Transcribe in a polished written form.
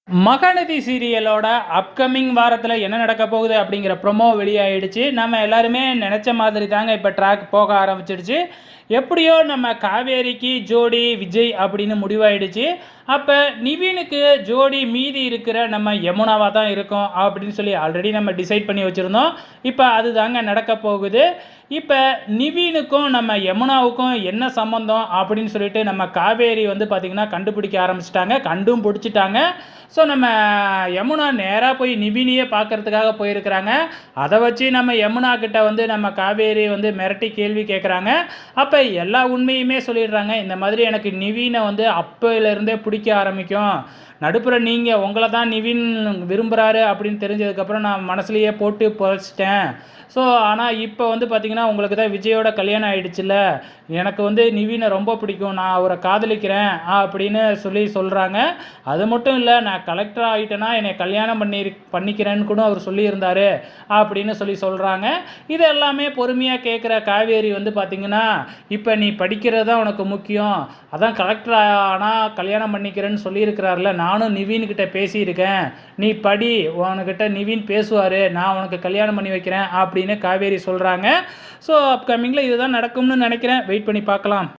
Mahanadi சீரியலோட upcoming வாரத்தில் என்ன நடக்க போகுது அப்படிங்கிற ப்ரொமோ வெளியாயிடுச்சு. நம்ம எல்லாருமே நினச்ச மாதிரி தாங்க இப்போ ட்ராக் போக ஆரம்பிச்சிடுச்சு. எப்படியோ நம்ம காவேரிக்கு ஜோடி விஜய் அப்படின்னு முடிவாயிடுச்சு. அப்போ நிவினுக்கு ஜோடி மீதி இருக்கிற நம்ம யமுனாவாக தான் இருக்கும் அப்படின்னு சொல்லி ஆல்ரெடி நம்ம டிசைட் பண்ணி வச்சுருந்தோம். இப்போ அது தாங்க நடக்க போகுது. இப்போ நிவினுக்கும் நம்ம யமுனாவுக்கும் என்ன சம்மந்தம் அப்படின்னு சொல்லிட்டு நம்ம காவேரி வந்து பார்த்திங்கன்னா கண்டுபிடிக்க ஆரம்பிச்சிட்டாங்க. கண்டும் பிடிச்சிட்டாங்க. ஸோ நம்ம யமுனா நேராக போய் நிவினியே பார்க்கறதுக்காக போயிருக்கிறாங்க. அதை வச்சு நம்ம யமுனா கிட்ட வந்து நம்ம காவேரி வந்து மிரட்டி கேள்வி கேட்குறாங்க. அப்போ எல்லா உண்மையுமே சொல்லிடுறாங்க. இந்த மாதிரி எனக்கு நிவினை வந்து அப்போலேருந்தே பிடிக்க ஆரம்பிக்கும். நடுப்புற நீங்கள் உங்களை தான் நிவின் விரும்புகிறாரு அப்படின்னு தெரிஞ்சதுக்கப்புறம் நான் மனசுலையே போட்டு புதைச்சிட்டேன். ஸோ ஆனால் இப்போ வந்து பார்த்திங்கன்னா உங்களுக்கு தான் விஜயோட கல்யாணம் ஆகிடுச்சுல்ல, எனக்கு வந்து நிவினை ரொம்ப பிடிக்கும், நான் அவரை காதலிக்கிறேன் அப்படின்னு சொல்கிறாங்க. அது மட்டும் இல்லை, நான் கலெக்டர் ஆகிட்டேன்னா என்னை கல்யாணம் பண்ணிக்கிறேன்னு கூட அவர் சொல்லியிருந்தார் அப்படின்னு சொல்கிறாங்க. இது எல்லாமே பொறுமையாக கேட்குற காவேரி வந்து பார்த்திங்கன்னா, இப்போ நீ படிக்கிறது தான் உனக்கு முக்கியம், அதான் கலெக்டர் ஆனால் கல்யாணம் பண்ணிக்கிறேன்னு சொல்லியிருக்கிறார்ல, நானும் நிவின்கிட்ட பேசியிருக்கேன், நீ படி, உனக்கிட்ட நிவின் பேசுவார், நான் உனக்கு கல்யாணம் பண்ணி வைக்கிறேன் அப்படின்னு காவேரி சொல்கிறாங்க. ஸோ அப்கமிங்கில் இதுதான் நடக்கும்னு நினைக்கிறேன். வெயிட் பண்ணி பார்க்கலாம்.